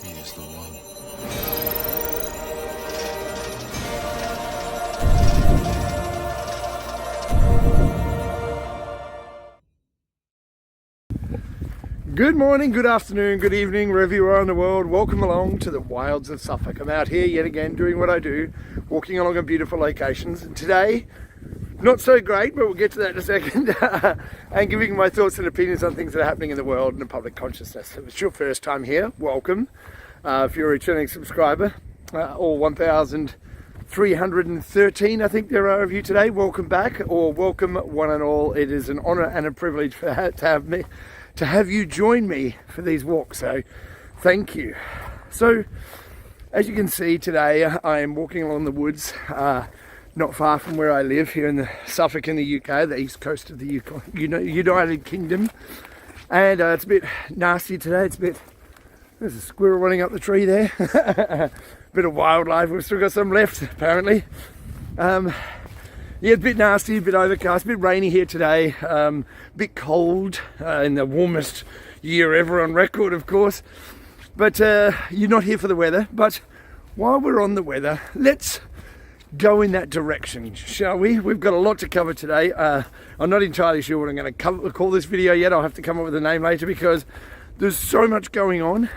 He is the one. Good morning, good afternoon, good evening, wherever you are in the world. Welcome along to the wilds of Suffolk. I'm out here yet again doing what I do, walking along on beautiful locations. And today, not so great, but we'll get to that in a second. And giving my thoughts and opinions on things that are happening in the world and in public consciousness. If it's your first time here, welcome. If you're a returning subscriber, or 1,313, I think there are of you today, welcome back, or welcome one and all. It is an honor and a privilege to have you join me for these walks, so thank you. So as you can see today, I am walking along the woods not far from where I live here in the Suffolk in the UK, the east coast of the United Kingdom, and it's a bit nasty today. There's a squirrel running up the tree there. Bit of wildlife, we've still got some left apparently. Yeah, a bit nasty, a bit overcast, a bit rainy here today, a bit cold in the warmest year ever on record, of course. But you're not here for the weather. But while we're on the weather, let's go in that direction, shall we? We've got a lot to cover today. I'm not entirely sure what I'm going to call this video yet. I'll have to come up with a name later because there's so much going on.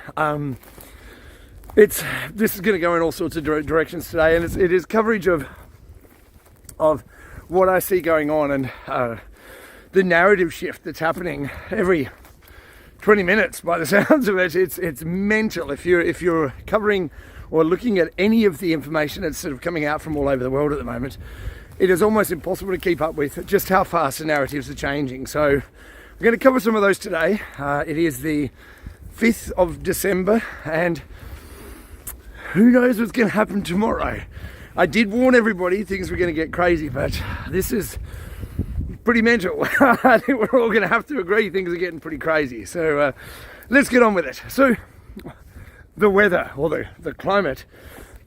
This is going to go in all sorts of directions today, and it is coverage of what I see going on and the narrative shift that's happening every 20 minutes by the sounds of it. It's mental. If you're covering or looking at any of the information that's sort of coming out from all over the world at the moment, it is almost impossible to keep up with just how fast the narratives are changing. So we're going to cover some of those today. It is the 5th of December and who knows what's going to happen tomorrow. I did warn everybody things were going to get crazy, but this is pretty mental. I think we're all going to have to agree things are getting pretty crazy. So let's get on with it. So the weather, or the climate.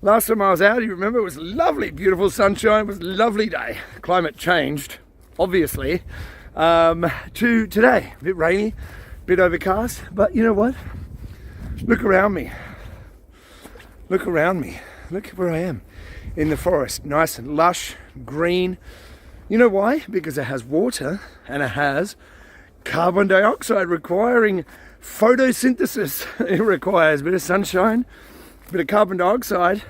Last time I was out, you remember, it was lovely, beautiful sunshine. It was a lovely day. Climate changed, obviously, to today. A bit rainy, a bit overcast, but you know what? Look around me. Look around me. Look where I am. In the forest, nice and lush, green. You know why? Because it has water and it has carbon dioxide requiring photosynthesis. It requires a bit of sunshine, a bit of carbon dioxide,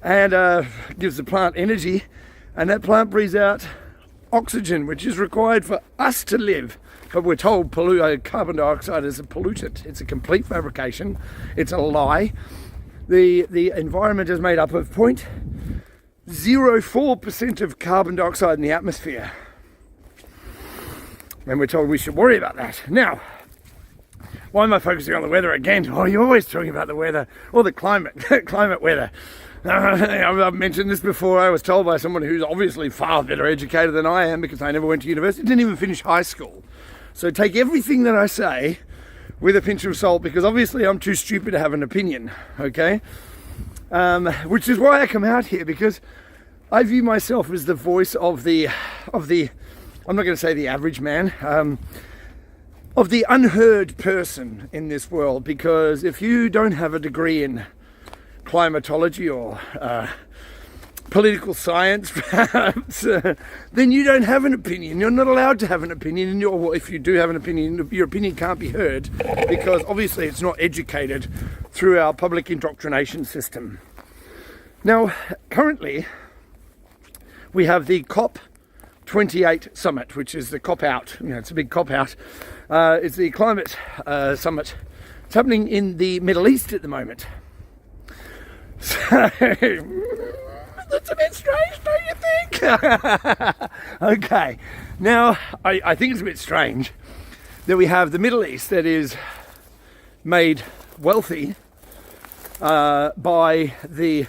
and gives the plant energy, and that plant breathes out oxygen, which is required for us to live. But we're told carbon dioxide is a pollutant. It's a complete fabrication. It's a lie. The environment is made up of 0.04% of carbon dioxide in the atmosphere. And we're told we should worry about that. Now, why am I focusing on the weather again? Oh, you're always talking about the weather, or the climate, climate weather. I've mentioned this before. I was told by someone who's obviously far better educated than I am, because I never went to university, didn't even finish high school. So take everything that I say with a pinch of salt, because obviously I'm too stupid to have an opinion, okay? Which is why I come out here, because I view myself as the voice of the I'm not going to say the average man, of the unheard person in this world, because if you don't have a degree in climatology or political science, perhaps, then you don't have an opinion. You're not allowed to have an opinion, and if you do have an opinion, your opinion can't be heard, because obviously it's not educated through our public indoctrination system. Now, currently, we have the COP28 summit, which is the cop out. You know, it's a big cop out. It's the climate summit. It's happening in the Middle East at the moment. So that's a bit strange, don't you think? Okay, now I think it's a bit strange that we have the Middle East that is made wealthy by the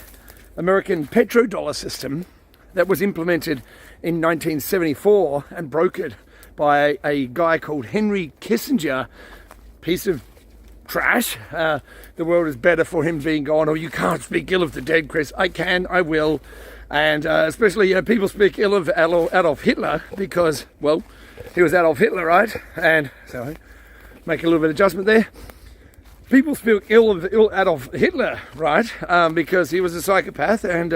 American Petro-dollar system that was implemented in 1974 and brokered by a guy called Henry Kissinger. Piece of trash. The world is better for him being gone. Oh, you can't speak ill of the dead, Chris. I can, I will. And especially, people speak ill of Adolf Hitler because, well, he was Adolf Hitler, right? And so make a little bit of adjustment there. people speak ill of Adolf Hitler, right? Because he was a psychopath and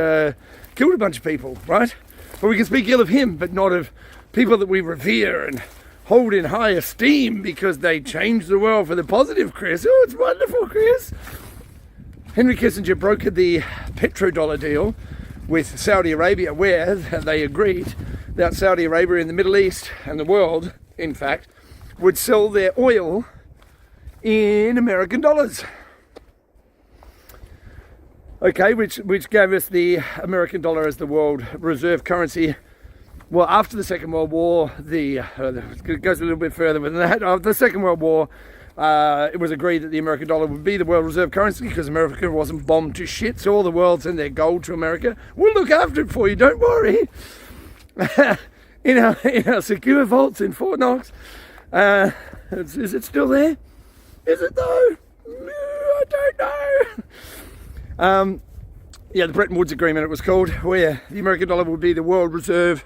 killed a bunch of people, right? But we can speak ill of him, but not of people that we revere and hold in high esteem because they changed the world for the positive, Chris. Oh, it's wonderful, Chris. Henry Kissinger brokered the Petro-dollar deal with Saudi Arabia, where they agreed that Saudi Arabia in the Middle East and the world, in fact, would sell their oil in American dollars. Okay, which gave us the American dollar as the world reserve currency. Well, after the Second World War, it goes a little bit further than that. After the Second World War, it was agreed that the American dollar would be the world reserve currency because America wasn't bombed to shit, so all the world sent their gold to America. We'll look after it for you, don't worry. in our secure vaults in Fort Knox. Is it still there? Is it though? I don't know. Yeah, the Bretton Woods Agreement it was called, where the American dollar would be the world reserve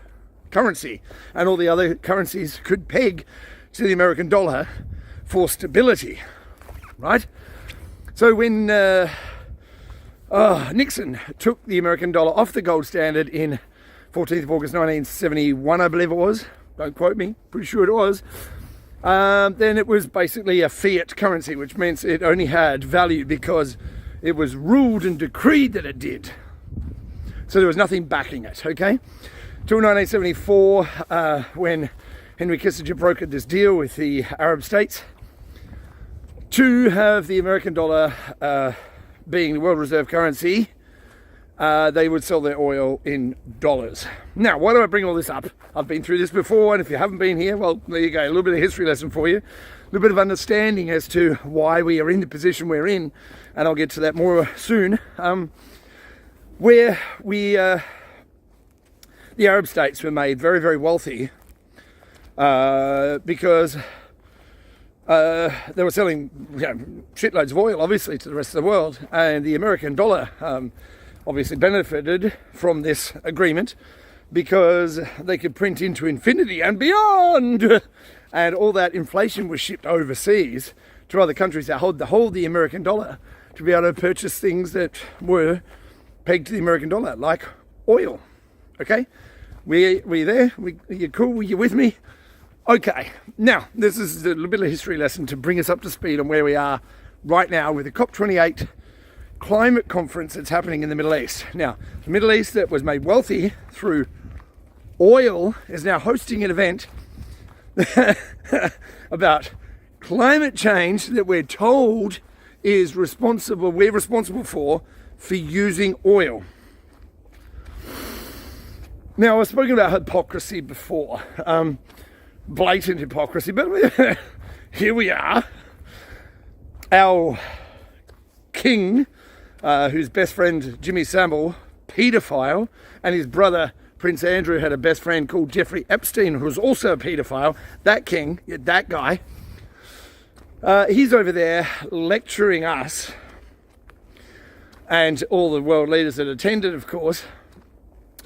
currency and all the other currencies could peg to the American dollar for stability, right? So when Nixon took the American dollar off the gold standard in 14th of August 1971, I believe it was, don't quote me, pretty sure it was, then it was basically a fiat currency, which means it only had value because it was ruled and decreed that it did. So there was nothing backing it, okay? Till 1974, when Henry Kissinger brokered this deal with the Arab states to have the American dollar being the world reserve currency, they would sell their oil in dollars. Now, why do I bring all this up? I've been through this before, and if you haven't been here, well, there you go, a little bit of history lesson for you, a little bit of understanding as to why we are in the position we're in, and I'll get to that more soon, where the Arab states were made very, very wealthy because they were selling shitloads of oil, obviously, to the rest of the world, and the American dollar obviously benefited from this agreement because they could print into infinity and beyond, and all that inflation was shipped overseas to other countries that hold the American dollar to be able to purchase things that were pegged to the American dollar, like oil. Okay, we there? You cool? You with me? Okay, now this is a little bit of a history lesson to bring us up to speed on where we are right now with the COP28 climate conference that's happening in the Middle East. Now, the Middle East that was made wealthy through oil is now hosting an event about climate change that we're told we're responsible for using oil. Now, I've spoken about hypocrisy before, blatant hypocrisy, but here we are. Our king, whose best friend Jimmy Savile, paedophile, and his brother Prince Andrew had a best friend called Jeffrey Epstein, who was also a paedophile. That king, that guy, he's over there lecturing us and all the world leaders that attended, of course.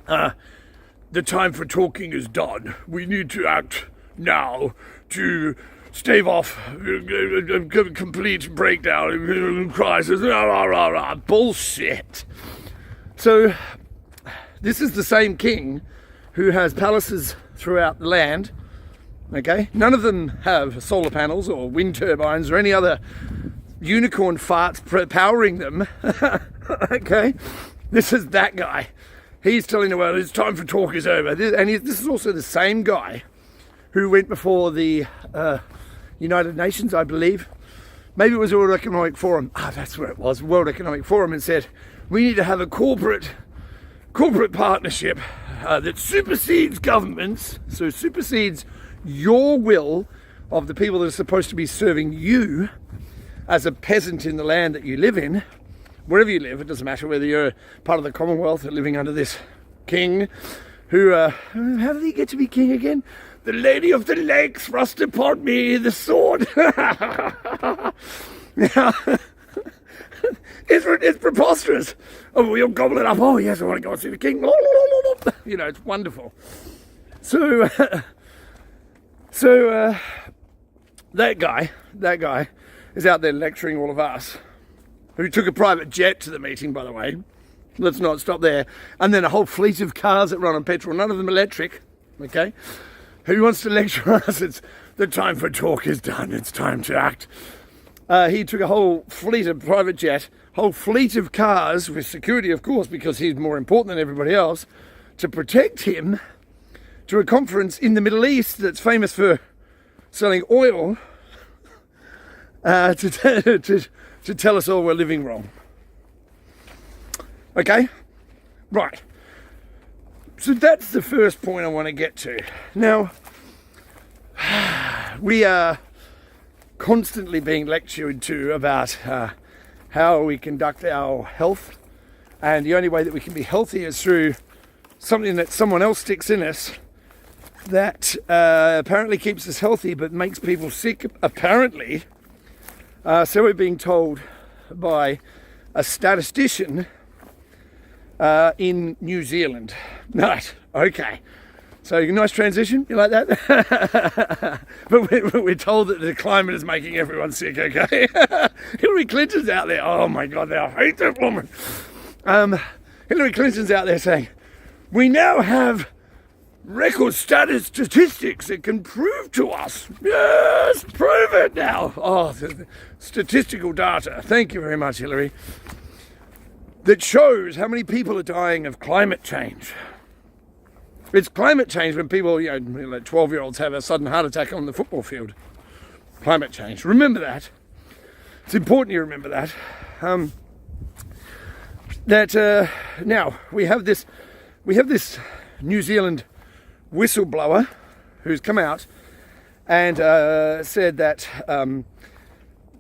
The time for talking is done. We need to act now to stave off a complete breakdown, crisis. Bullshit. So this is the same king who has palaces throughout the land. Okay, none of them have solar panels or wind turbines or any other unicorn farts powering them. Okay, this is that guy. He's telling the world it's time for talk is over. This is also the same guy who went before the United Nations, I believe. Maybe it was World Economic Forum. That's where it was, World Economic Forum, and said, we need to have a corporate partnership that supersedes governments, so supersedes your will of the people that are supposed to be serving you as a peasant in the land that you live in. Wherever you live, it doesn't matter whether you're part of the Commonwealth or living under this king who, how did he get to be king again? The Lady of the Lake thrust upon me the sword. Now, it's preposterous. Oh, we'll gobble it up. Oh, yes, I want to go and see the king. You know, it's wonderful. So that guy is out there lecturing all of us, who took a private jet to the meeting, by the way. Let's not stop there. And then a whole fleet of cars that run on petrol, none of them electric, okay? Who wants to lecture us? It's the time for talk is done, it's time to act. He took a whole fleet of private jet, whole fleet of cars with security, of course, because he's more important than everybody else, to protect him to a conference in the Middle East that's famous for selling oil, to tell us all we're living wrong. Okay? Right. So that's the first point I want to get to. Now, we are constantly being lectured to about how we conduct our health, and the only way that we can be healthy is through something that someone else sticks in us that apparently keeps us healthy but makes people sick, apparently. So we're being told by a statistician in New Zealand. Right, okay. So nice transition, you like that? But we're told that the climate is making everyone sick, okay? Hillary Clinton's out there. Oh my God, I hate that woman. Hillary Clinton's out there saying, we now have record statistics that can prove to us. Yes, prove it now. Oh, the statistical data. Thank you very much, Hillary. That shows how many people are dying of climate change. It's climate change when people, like 12-year-olds have a sudden heart attack on the football field. Climate change. Remember that. It's important you remember that. Now we have this New Zealand whistleblower who's come out and said that.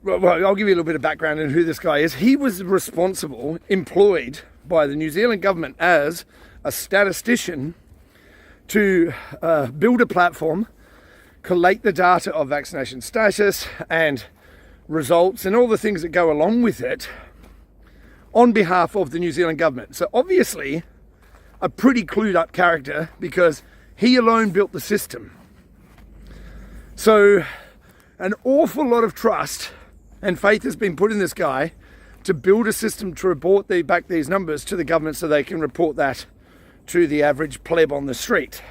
Well, I'll give you a little bit of background on who this guy is. He was employed by the New Zealand government as a statistician to build a platform, collate the data of vaccination status and results and all the things that go along with it on behalf of the New Zealand government. So obviously a pretty clued up character, because he alone built the system. So an awful lot of trust and faith has been put in this guy to build a system to report back these numbers to the government so they can report that to the average pleb on the street.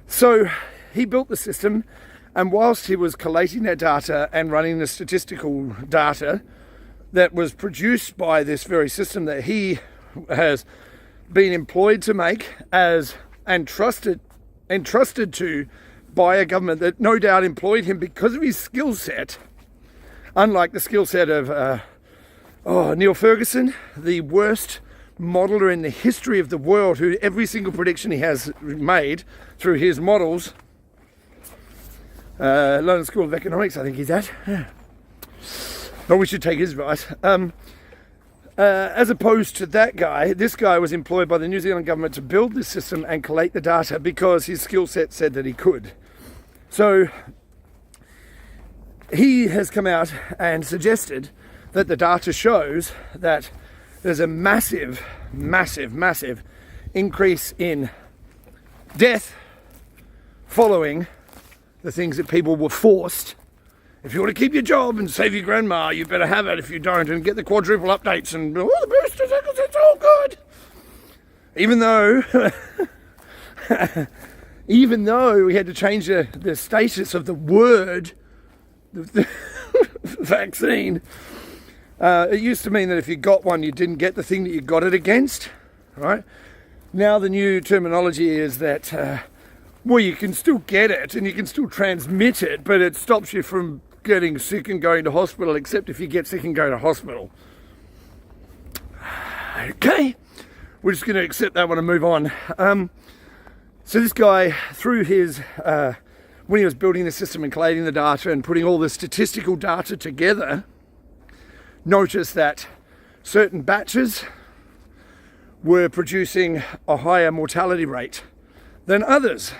So he built the system, and whilst he was collating that data and running the statistical data that was produced by this very system that he has been employed to make and trusted to by a government that no doubt employed him because of his skill set, unlike the skill set of Neil Ferguson, the worst modeler in the history of the world, who every single prediction he has made through his models, London School of Economics, I think he's at. Yeah. But we should take his advice. As opposed to that guy, this guy was employed by the New Zealand government to build this system and collate the data because his skill set said that he could. So he has come out and suggested that the data shows that there's a massive increase in death following the things that people were forced. If you want to keep your job and save your grandma, you better have it. If you don't, and get the quadruple updates and all the boosters, it's all good. Even though we had to change the status of the word, the vaccine, it used to mean that if you got one, you didn't get the thing that you got it against, right? Now the new terminology is that, you can still get it and you can still transmit it, but it stops you from getting sick and going to hospital, except if you get sick and go to hospital. Okay, we're just going to accept that one and move on. So this guy, through his, when he was building the system and collating the data and putting all the statistical data together, noticed that certain batches were producing a higher mortality rate than others.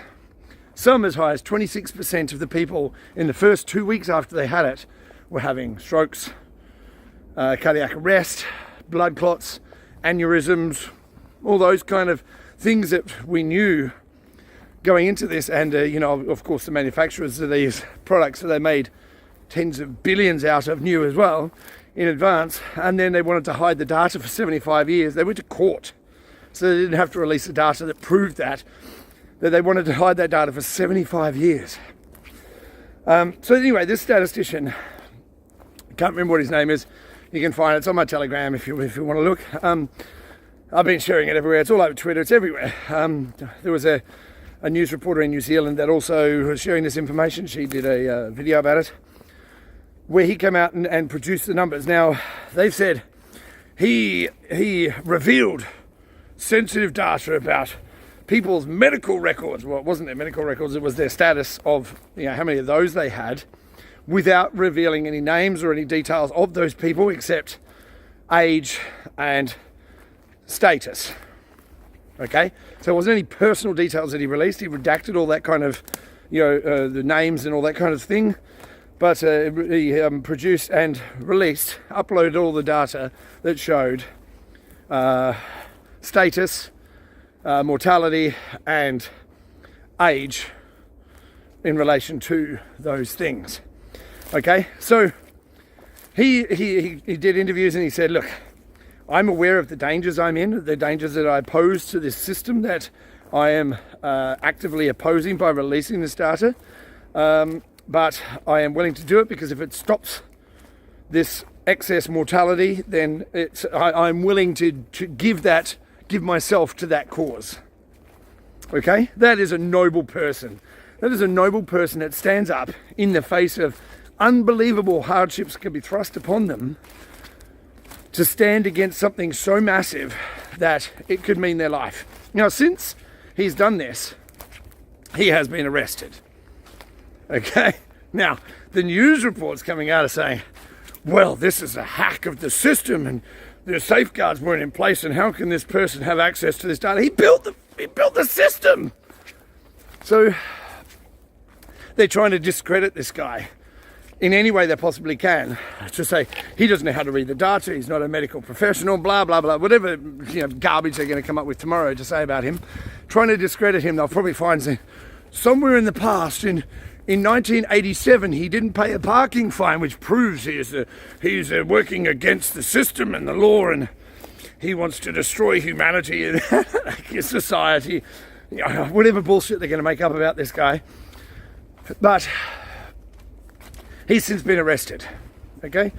Some as high as 26% of the people in the first 2 weeks after they had it were having strokes, cardiac arrest, blood clots, aneurysms, all those kind of things that we knew going into this. And, of course, the manufacturers of these products, so they made tens of billions out of new as well in advance, and then they wanted to hide the data for 75 years. They went to court, so they didn't have to release the data that proved that they wanted to hide that data for 75 years. So anyway, this statistician, I can't remember what his name is. You can find it. It's on my Telegram if you want to look. I've been sharing it everywhere. It's all over Twitter. It's everywhere. There was a news reporter in New Zealand that also was sharing this information. She did a video about it, where he came out and produced the numbers. Now, they've said he revealed sensitive data about people's medical records. Well, it wasn't their medical records, it was their status of, how many of those they had, without revealing any names or any details of those people except age and status. Okay? So it wasn't any personal details that he released. He redacted all that kind of, the names and all that kind of thing. But he produced and released, uploaded all the data that showed status, mortality and age in relation to those things. Okay, so he did interviews and he said, look, I'm aware of the dangers I'm in, the dangers that I pose to this system that I am actively opposing by releasing this data, but I am willing to do it because if it stops this excess mortality, then I'm willing to give myself to that cause. Okay, that is a noble person. That is a noble person that stands up in the face of unbelievable hardships can be thrust upon them to stand against something so massive that it could mean their life. Now, since he's done this, he has been arrested. Okay, now the news reports coming out are saying, well, this is a hack of the system and the safeguards weren't in place, and how can this person have access to this data? He built the system. So they're trying to discredit this guy in any way they possibly can, to say he doesn't know how to read the data, he's not a medical professional, blah blah blah, whatever garbage they're going to come up with tomorrow to say about him. Trying to discredit him, they'll probably find somewhere in the past, in 1987, he didn't pay a parking fine, which proves he's working against the system and the law, and he wants to destroy humanity and society. Whatever bullshit they're going to make up about this guy. But he's since been arrested. Okay?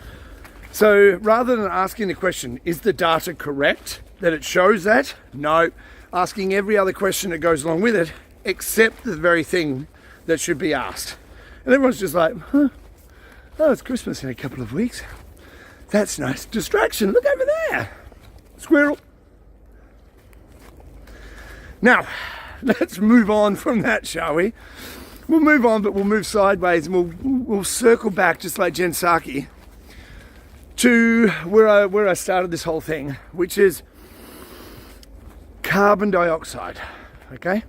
So rather than asking the question, is the data correct that it shows that? No. Asking every other question that goes along with it, except the very thing that should be asked. And everyone's just like, oh, it's Christmas in a couple of weeks. That's nice. Distraction, look over there. Squirrel. Now, let's move on from that, shall we? We'll move on, but we'll move sideways and we'll circle back, just like Jen Psaki, to where I started this whole thing, which is carbon dioxide. Okay?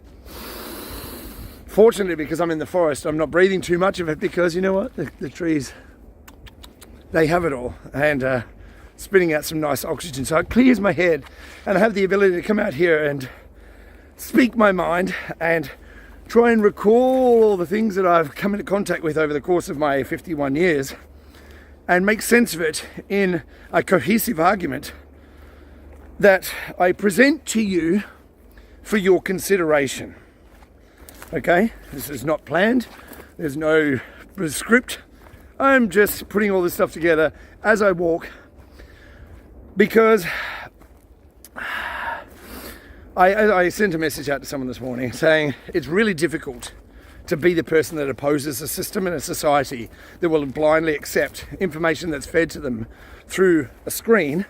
Fortunately, because I'm in the forest, I'm not breathing too much of it, because you know what? The trees, they have it all, and spitting out some nice oxygen. So it clears my head, and I have the ability to come out here and speak my mind and try and recall all the things that I've come into contact with over the course of my 51 years and make sense of it in a cohesive argument that I present to you for your consideration. Okay, this is not planned, there's no script, I'm just putting all this stuff together as I walk, because I sent a message out to someone this morning saying it's really difficult to be the person that opposes a system and a society that will blindly accept information that's fed to them through a screen,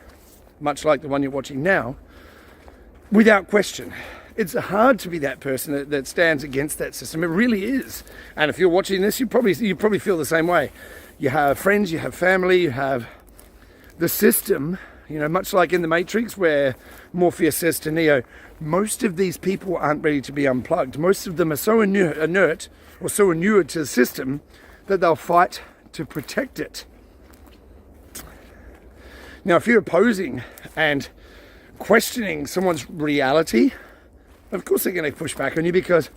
much like the one you're watching now, without question. It's hard to be that person that stands against that system. It really is. And if you're watching this, you probably feel the same way. You have friends, you have family, you have the system, much like in TheMatrix, where Morpheus says to Neo, most of these people aren't ready to be unplugged. Most of them are so inert or so inured to the system that they'll fight to protect it. Now, if you're opposing and questioning someone's reality, of course they're going to push back on you, because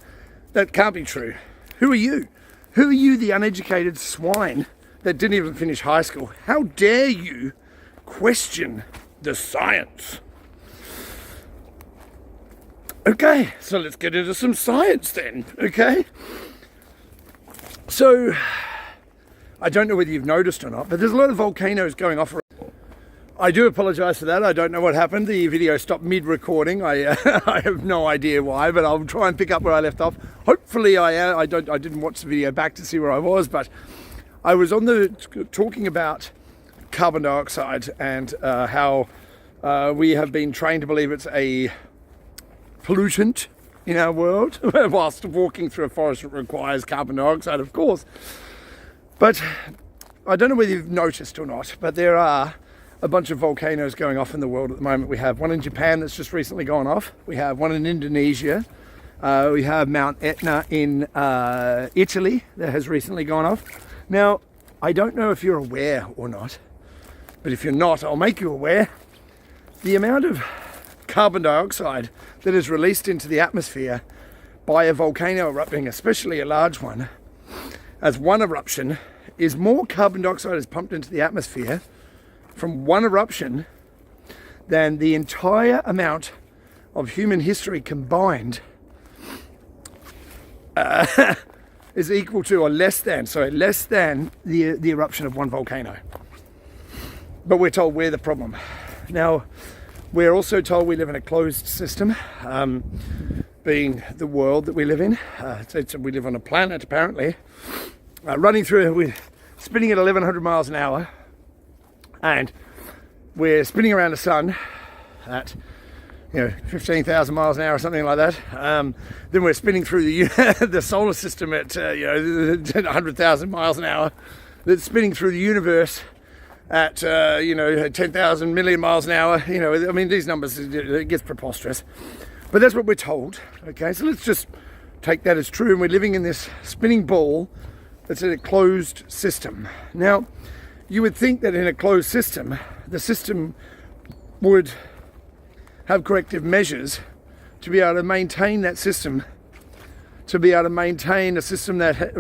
that can't be true. Who are you? Who are you, the uneducated swine, that didn't even finish high school, how dare you question the science? Okay, so let's get into some science then, okay? So, I don't know whether you've noticed or not, but there's a lot of volcanoes going off. I do apologise for that. I don't know what happened. The video stopped mid-recording. I have no idea why, but I'll try and pick up where I left off. Hopefully I didn't watch the video back to see where I was, but I was talking about carbon dioxide and how we have been trained to believe it's a pollutant in our world, whilst walking through a forest that requires carbon dioxide, of course. But I don't know whether you've noticed or not, but there are a bunch of volcanoes going off in the world at the moment. We have one in Japan that's just recently gone off. We have one in Indonesia. We have Mount Etna in Italy that has recently gone off. Now, I don't know if you're aware or not, but if you're not, I'll make you aware. The amount of carbon dioxide that is released into the atmosphere by a volcano erupting, especially a large one, as one eruption, is more carbon dioxide is pumped into the atmosphere from one eruption than the entire amount of human history combined is equal to, or less than the eruption of one volcano. But we're told we're the problem. Now, we're also told we live in a closed system, being the world that we live in. We live on a planet, apparently, we're spinning at 1,100 miles an hour, and we're spinning around the sun at 15,000 miles an hour or something like that. Then we're spinning through the solar system at 100,000 miles an hour. That's spinning through the universe at 10,000 million miles an hour. I mean, these numbers, it gets preposterous, but that's what we're told. Okay, so let's just take that as true, and we're living in this spinning ball that's in a closed system. Now, you would think that in a closed system, the system would have corrective measures to be able to maintain that system, to be able to maintain a system that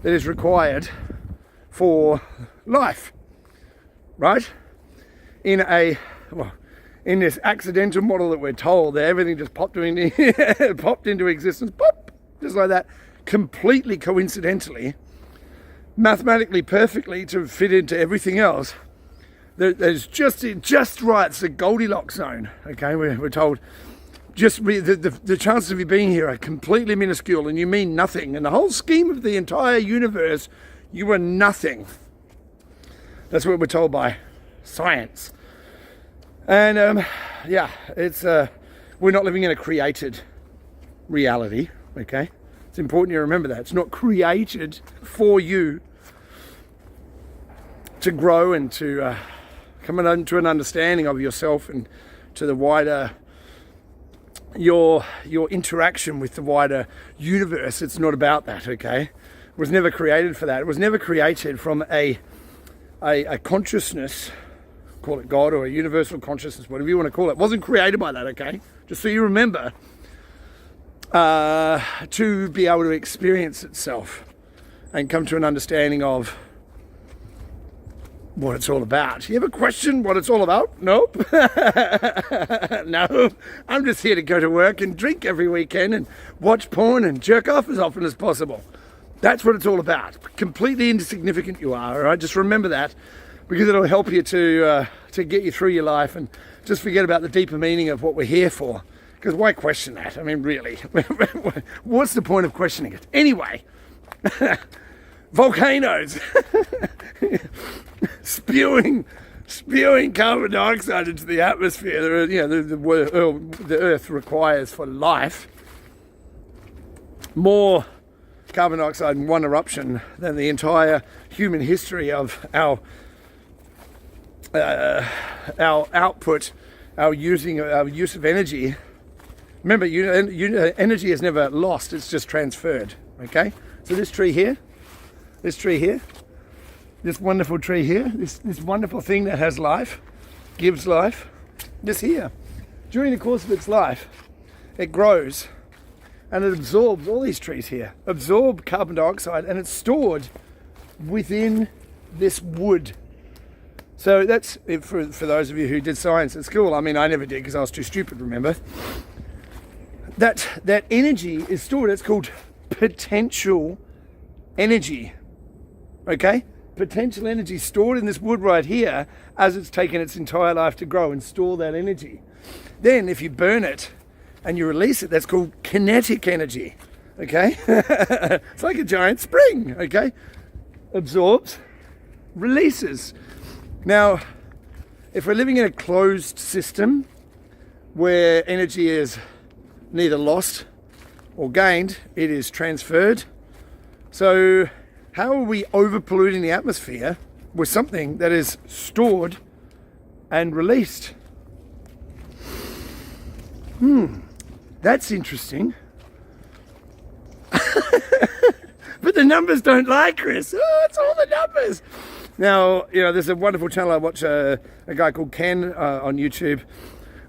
is required for life, right? In this accidental model that we're told, that everything just popped into existence, pop, just like that, completely coincidentally, mathematically perfectly to fit into everything else. There's just right. It's the Goldilocks zone. Okay, we're told the chances of you being here are completely minuscule, and you mean nothing. In the whole scheme of the entire universe, you are nothing. That's what we're told by science. And it's we're not living in a created reality. Okay, it's important you remember that it's not created for you to grow and to come into an understanding of yourself and to the wider your interaction with the wider universe. It's not about that. Okay, it was never created for that. It was never created from a consciousness, call it God or a universal consciousness, whatever you want to call it. It wasn't created by that. Okay, just so you remember, to be able to experience itself and come to an understanding of what it's all about. You ever question what it's all about? Nope. No, I'm just here to go to work and drink every weekend and watch porn and jerk off as often as possible. That's what it's all about. Completely insignificant you are, all right? Just remember that, because it'll help you to get you through your life, and just forget about the deeper meaning of what we're here for. Because why question that? I mean, really, what's the point of questioning it? Anyway, volcanoes spewing carbon dioxide into the atmosphere. The Earth requires for life more carbon dioxide in one eruption than the entire human history of our output, our use of energy. Remember, energy is never lost; it's just transferred. Okay, so this tree here, this wonderful tree here, this wonderful thing that has life, gives life. This here, during the course of its life, it grows, and it absorbs, all these trees here absorb carbon dioxide, and it's stored within this wood. So that's, for those of you who did science at school, I mean, I never did because I was too stupid, remember? That energy is stored. It's called potential energy, okay? Potential energy stored in this wood right here as it's taken its entire life to grow and store that energy. Then if you burn it and you release it, that's called kinetic energy, okay? It's like a giant spring, okay? Absorbs, releases. Now, if we're living in a closed system where energy is neither lost or gained, it is transferred. So how are we over polluting the atmosphere with something that is stored and released? That's interesting. But the numbers don't lie, Chris. Oh, it's all the numbers. Now, you know, there's a wonderful channel I watch, a guy called Ken on YouTube.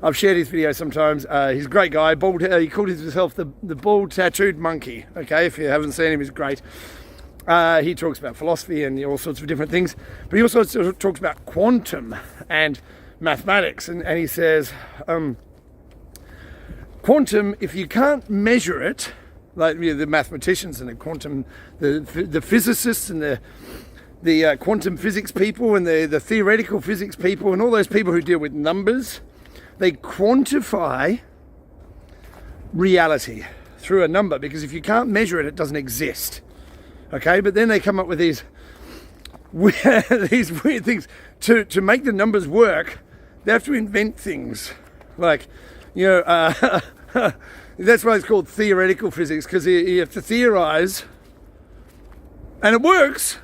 I've shared his videos sometimes. He's a great guy. Bald, he called himself the bald tattooed monkey. Okay, if you haven't seen him, he's great. He talks about philosophy and all sorts of different things. But he also talks about quantum and mathematics. And he says, quantum, if you can't measure it, like the mathematicians and the quantum, the physicists and the quantum physics people and the theoretical physics people and all those people who deal with numbers, they quantify reality through a number, because if you can't measure it, it doesn't exist. Okay, but then they come up with these weird things to make the numbers work. They have to invent things like, you know, that's why it's called theoretical physics, because you have to theorize, and it works.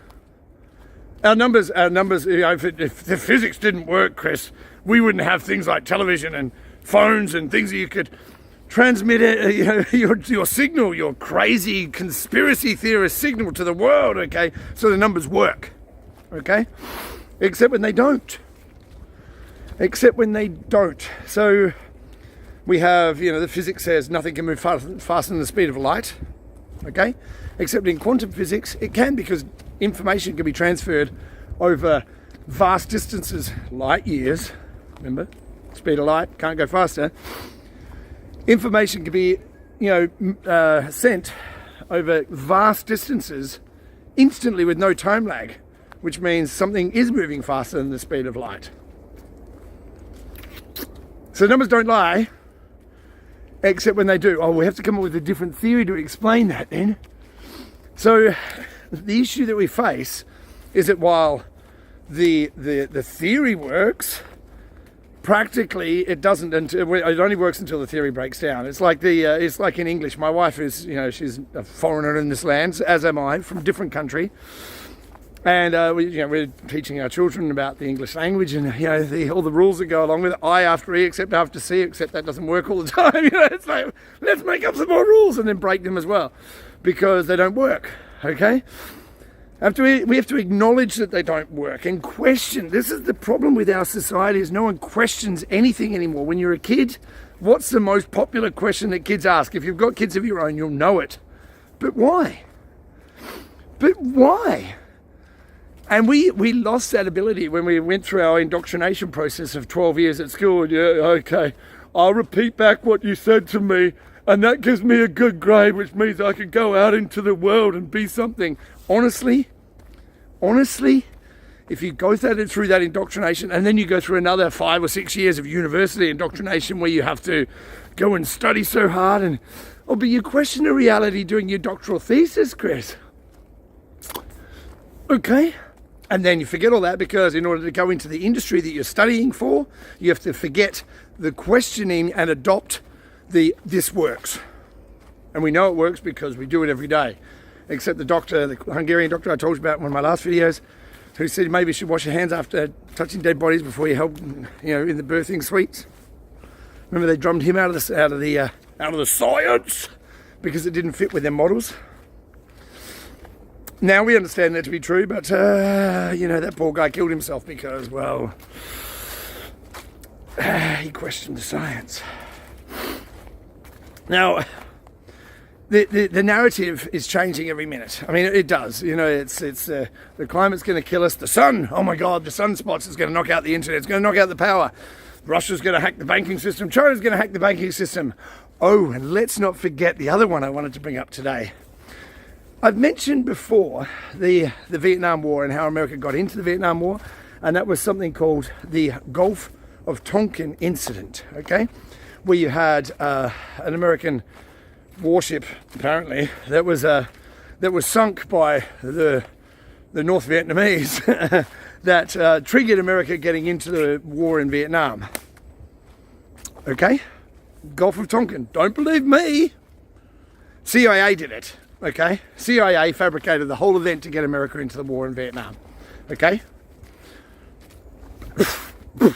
Our numbers. You know, if the physics didn't work, Chris, we wouldn't have things like television and phones and things that you could transmit you know, your signal, your crazy conspiracy theorist signal to the world. Okay, so the numbers work. Okay, except when they don't. So we have, you know, the physics says nothing can move faster than the speed of light. Okay, except in quantum physics it can, because information can be transferred over vast distances, light years. Remember, speed of light, can't go faster. Information can be, you know, sent over vast distances instantly with no time lag, which means something is moving faster than the speed of light. So numbers don't lie, except when they do. Oh, we have to come up with a different theory to explain that then. So the issue that we face is that while the theory works, practically it doesn't. Until it only works until the theory breaks down. It's like it's like in English. My wife is, you know, she's a foreigner in this land, as am I, from a different country, and we're teaching our children about the English language, and you know, all the rules that go along with it. I after E, except after C, except that doesn't work all the time. You know, it's like, let's make up some more rules and then break them as well, because they don't work. Okay. We have to acknowledge that they don't work and question. This is the problem with our society, is no one questions anything anymore. When you're a kid, what's the most popular question that kids ask? If you've got kids of your own, you'll know it. But why? And we lost that ability when we went through our indoctrination process of 12 years at school. Yeah, okay, I'll repeat back what you said to me, and that gives me a good grade, which means I can go out into the world and be something. Honestly, if you go through that indoctrination, and then you go through another 5 or 6 years of university indoctrination where you have to go and study so hard, but you question the reality during your doctoral thesis, Chris. Okay. And then you forget all that, because in order to go into the industry that you're studying for, you have to forget the questioning and adopt this works. And we know it works because we do it every day. Except the Hungarian doctor I told you about in one of my last videos, who said maybe you should wash your hands after touching dead bodies before you help, you know, in the birthing suites. Remember, they drummed him out of the science because it didn't fit with their models. Now we understand that to be true, but you know, that poor guy killed himself because, well, he questioned the science. Now, the narrative is changing every minute. I mean, it does. You know, it's the climate's going to kill us. The sun, oh my God, the sunspots is going to knock out the internet. It's going to knock out the power. Russia's going to hack the banking system. China's going to hack the banking system. Oh, and let's not forget the other one I wanted to bring up today. I've mentioned before the Vietnam War and how America got into the Vietnam War, and that was something called the Gulf of Tonkin incident, okay? Where you had an American warship, apparently, that was sunk by the North Vietnamese that triggered America getting into the war in Vietnam. Okay? Gulf of Tonkin. Don't believe me. CIA did it. Okay? CIA fabricated the whole event to get America into the war in Vietnam. Okay?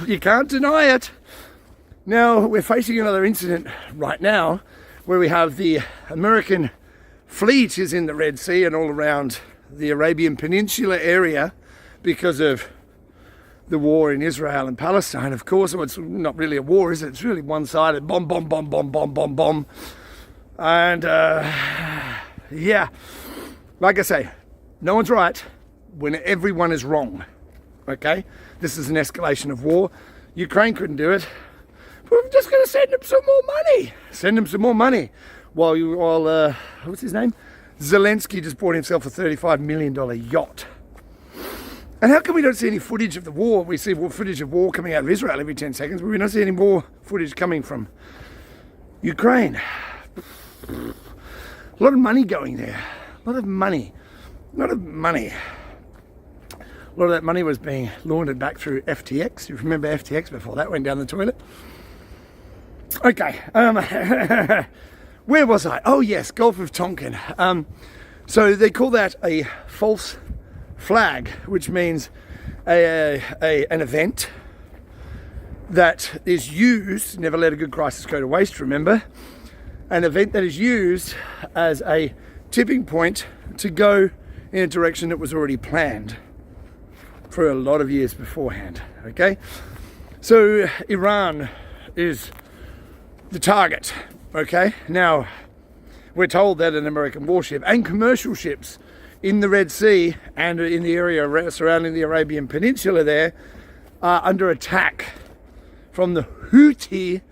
You can't deny it. Now, we're facing another incident right now where we have the American fleet is in the Red Sea and all around the Arabian Peninsula area because of the war in Israel and Palestine. Of course, it's not really a war, is it? It's really one-sided. Bomb, bomb, bomb, bomb, bomb, bomb, bomb. And, yeah, like I say, no one's right when everyone is wrong, okay? This is an escalation of war. Ukraine couldn't do it. We're just going to send them some more money. Send them some more money. While what's his name? Zelensky just bought himself a $35 million yacht. And how come we don't see any footage of the war? We see footage of war coming out of Israel every 10 seconds, but we don't see any more footage coming from Ukraine. A lot of money going there. A lot of money. A lot of money. A lot of that money was being laundered back through FTX. You remember FTX before that went down the toilet? Okay. Where was I? Oh yes, Gulf of Tonkin. So they call that a false flag, which means an event that is used, never let a good crisis go to waste, remember, an event that is used as a tipping point to go in a direction that was already planned for a lot of years beforehand, okay? So Iran is the target, okay? Now, we're told that an American warship and commercial ships in the Red Sea and in the area surrounding the Arabian Peninsula there are under attack from the Houthi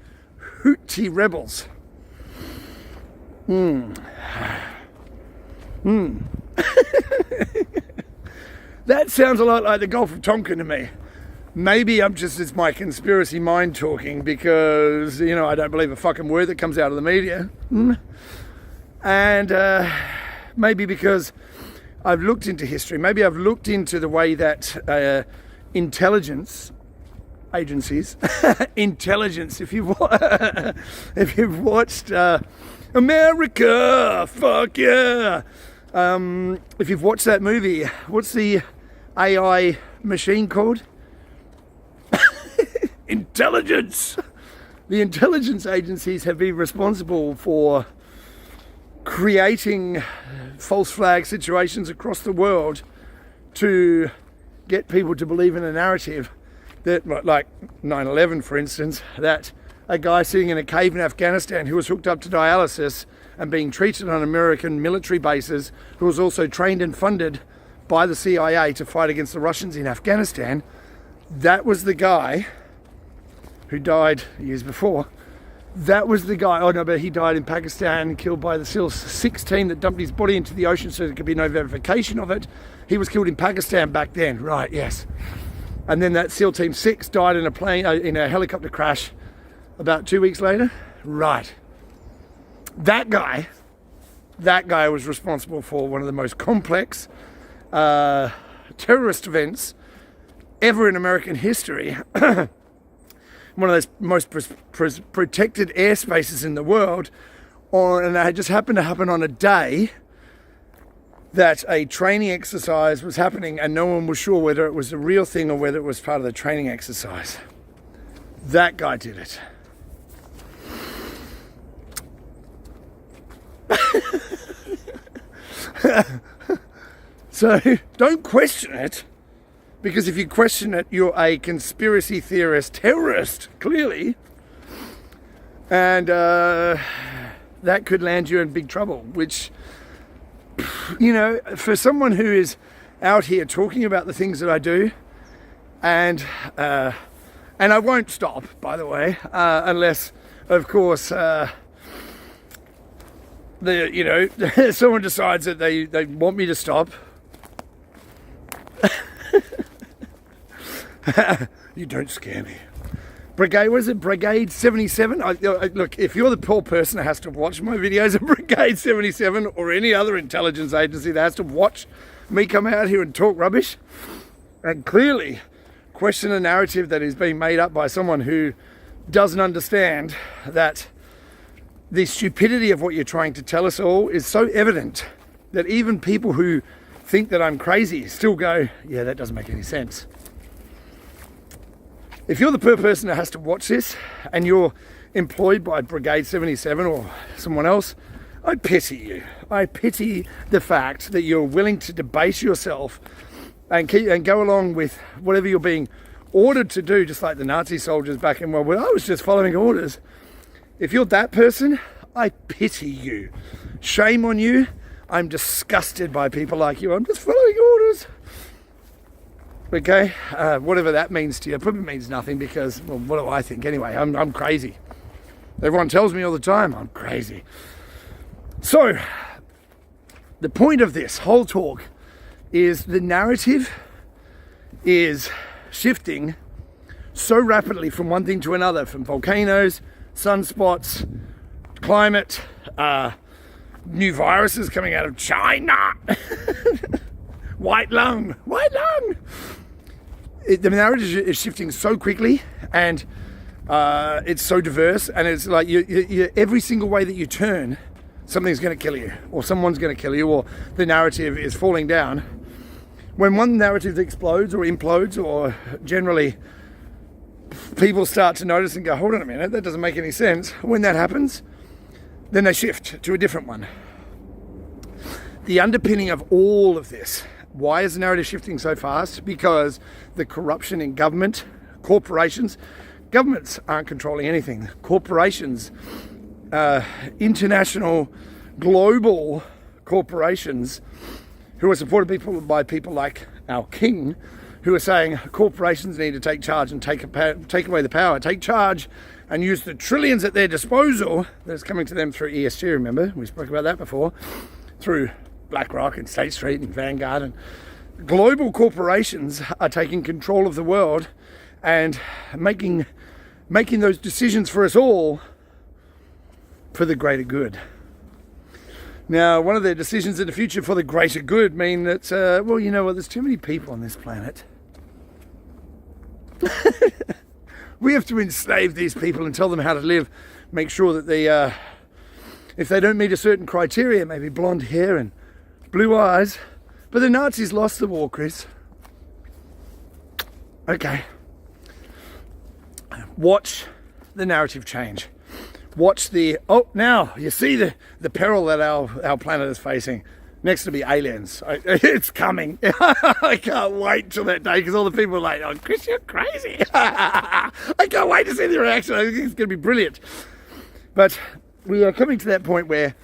rebels. That sounds a lot like the Gulf of Tonkin to me. Maybe it's my conspiracy mind talking because, you know, I don't believe a fucking word that comes out of the media. And maybe because I've looked into history. Maybe I've looked into the way that intelligence agencies, intelligence, if you've watched America, fuck yeah. If you've watched that movie, what's the AI machine called? Intelligence. The intelligence agencies have been responsible for creating false flag situations across the world to get people to believe in a narrative that, like 9/11 for instance, that a guy sitting in a cave in Afghanistan who was hooked up to dialysis and being treated on American military bases, who was also trained and funded by the CIA to fight against the Russians in Afghanistan, that was the guy who died years before. That was the guy, oh no, but he died in Pakistan, killed by the SEAL 16 that dumped his body into the ocean so there could be no verification of it. He was killed in Pakistan back then, right, yes. And then that SEAL Team 6 died in a helicopter crash about 2 weeks later. Right. That guy was responsible for one of the most complex terrorist events ever in American history. One of those most protected airspaces in the world, and it just happened to happen on a day that a training exercise was happening and no one was sure whether it was a real thing or whether it was part of the training exercise. That guy did it. So don't question it. Because if you question it, you're a conspiracy theorist terrorist, clearly. And that could land you in big trouble, which, you know, for someone who is out here talking about the things that I do, and I won't stop, by the way, unless, of course, someone decides that they want me to stop. You don't scare me. Brigade 77? Look, if you're the poor person that has to watch my videos of Brigade 77 or any other intelligence agency that has to watch me come out here and talk rubbish and clearly question a narrative that is being made up by someone who doesn't understand that the stupidity of what you're trying to tell us all is so evident that even people who think that I'm crazy still go, yeah, that doesn't make any sense. If you're the poor person that has to watch this and you're employed by Brigade 77 or someone else, I pity you. I pity the fact that you're willing to debase yourself and go along with whatever you're being ordered to do, just like the Nazi soldiers back in World War. I was just following orders. If you're that person, I pity you. Shame on you. I'm disgusted by people like you. I'm just following orders. Okay, whatever that means to you, it probably means nothing because, well, what do I think anyway? I'm crazy. Everyone tells me all the time I'm crazy. So, the point of this whole talk is the narrative is shifting so rapidly from one thing to another, from volcanoes, sunspots, climate, new viruses coming out of China, white lung. The narrative is shifting so quickly, and it's so diverse, and it's like you every single way that you turn, something's going to kill you, or someone's going to kill you, or the narrative is falling down. When one narrative explodes or implodes, or generally people start to notice and go, hold on a minute, that doesn't make any sense. When that happens, then they shift to a different one. The underpinning of all of this, why is the narrative shifting so fast? Because the corruption in government, corporations, governments aren't controlling anything. Corporations, international, global corporations who are supported by people like our king, who are saying corporations need to take charge and take away the power, take charge and use the trillions at their disposal that's coming to them through ESG, remember? We spoke about that before, through BlackRock and State Street and Vanguard, and global corporations are taking control of the world and making those decisions for us all for the greater good. Now, one of their decisions in the future for the greater good mean that, well, you know what, there's too many people on this planet. We have to enslave these people and tell them how to live, make sure that they, if they don't meet a certain criteria, maybe blonde hair and blue eyes. But the Nazis lost the war, Chris. Okay. Watch the narrative change. Watch now you see the peril that our planet is facing. Next to be aliens. It's coming. I can't wait till that day, because all the people are like, oh, Chris, you're crazy. I can't wait to see the reaction. I think it's going to be brilliant. But we are coming to that point where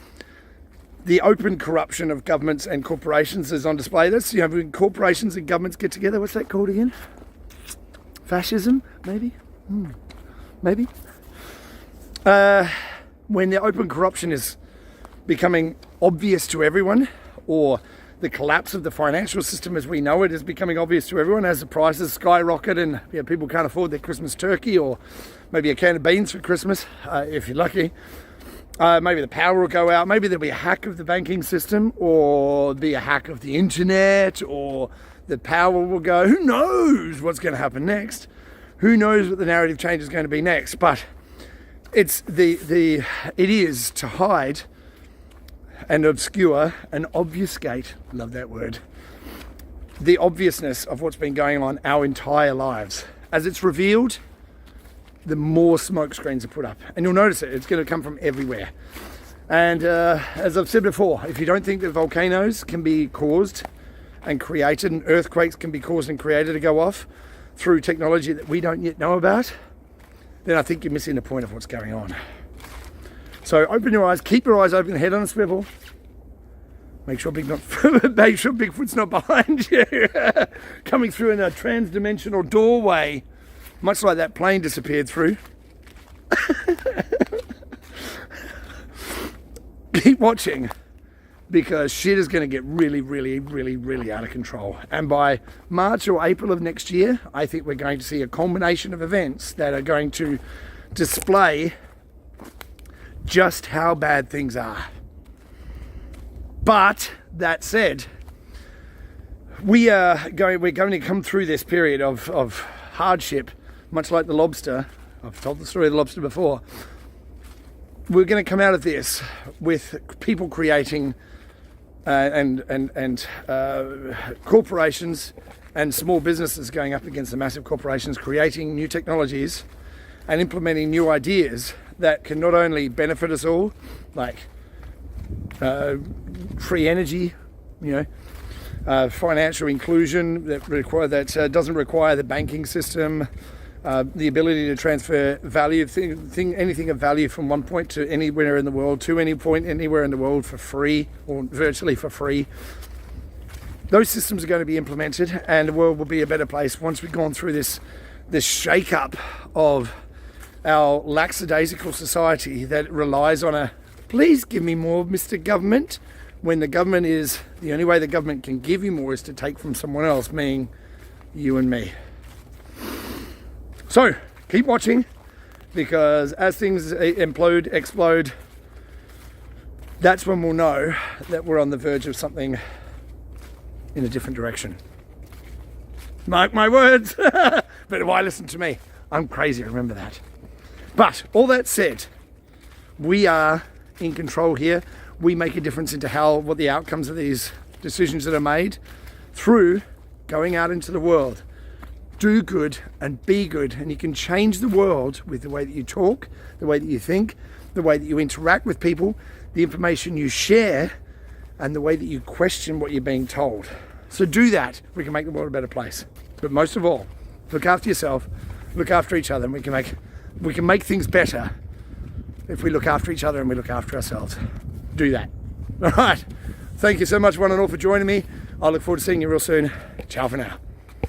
the open corruption of governments and corporations is on display. That's, you know, when corporations and governments get together, what's that called again? Fascism, maybe? Maybe? When the open corruption is becoming obvious to everyone, or the collapse of the financial system as we know it is becoming obvious to everyone as the prices skyrocket and people can't afford their Christmas turkey, or maybe a can of beans for Christmas, if you're lucky. Maybe the power will go out. Maybe there'll be a hack of the banking system, or be a hack of the internet, or the power will go. Who knows what's going to happen next? Who knows what the narrative change is going to be next? But it's it is to hide and obscure and obfuscate, love that word, the obviousness of what's been going on our entire lives. As it's revealed, the more smoke screens are put up. And you'll notice it, it's going to come from everywhere. And as I've said before, if you don't think that volcanoes can be caused and created, and earthquakes can be caused and created to go off through technology that we don't yet know about, then I think you're missing the point of what's going on. So open your eyes, keep your eyes open, head on a swivel. Make sure Bigfoot's not behind you, coming through in a trans-dimensional doorway, much like that plane disappeared through. Keep watching, because shit is going to get really, really, really, really out of control. And by March or April of next year, I think we're going to see a combination of events that are going to display just how bad things are. But that said, we're going to come through this period of hardship, much like the lobster. I've told the story of the lobster before. We're going to come out of this with people creating and corporations and small businesses going up against the massive corporations, creating new technologies and implementing new ideas that can not only benefit us all, like free energy, financial inclusion that doesn't require the banking system, the ability to transfer value, anything of value from one point to anywhere in the world, to any point anywhere in the world for free or virtually for free. Those systems are going to be implemented, and the world will be a better place once we've gone through this shake-up of our lackadaisical society that relies on a please give me more, Mr. Government, when the government is, the only way the government can give you more is to take from someone else, meaning you and me. So keep watching, because as things explode, that's when we'll know that we're on the verge of something in a different direction. Mark my words. But why listen to me? I'm crazy, remember that. But all that said, we are in control here. We make a difference into what the outcomes of these decisions that are made through going out into the world. Do good and be good, and you can change the world with the way that you talk, the way that you think, the way that you interact with people, the information you share, and the way that you question what you're being told. So do that. We can make the world a better place. But most of all, look after yourself, look after each other, and we can make things better if we look after each other and we look after ourselves. Do that. All right. Thank you so much, one and all, for joining me. I look forward to seeing you real soon. Ciao for now.